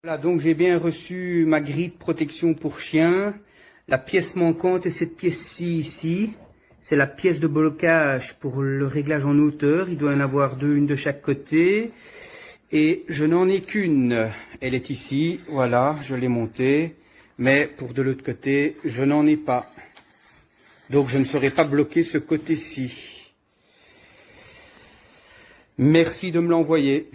Voilà, donc j'ai bien reçu ma grille de protection pour chien. La pièce manquante est cette pièce-ci ici. C'est la pièce de blocage pour le réglage en hauteur. Il doit y en avoir deux, une de chaque côté. Et je n'en ai qu'une. Elle est ici, voilà, je l'ai montée. Mais pour de l'autre côté, je n'en ai pas. Donc je ne serai pas bloqué ce côté-ci. Merci de me l'envoyer.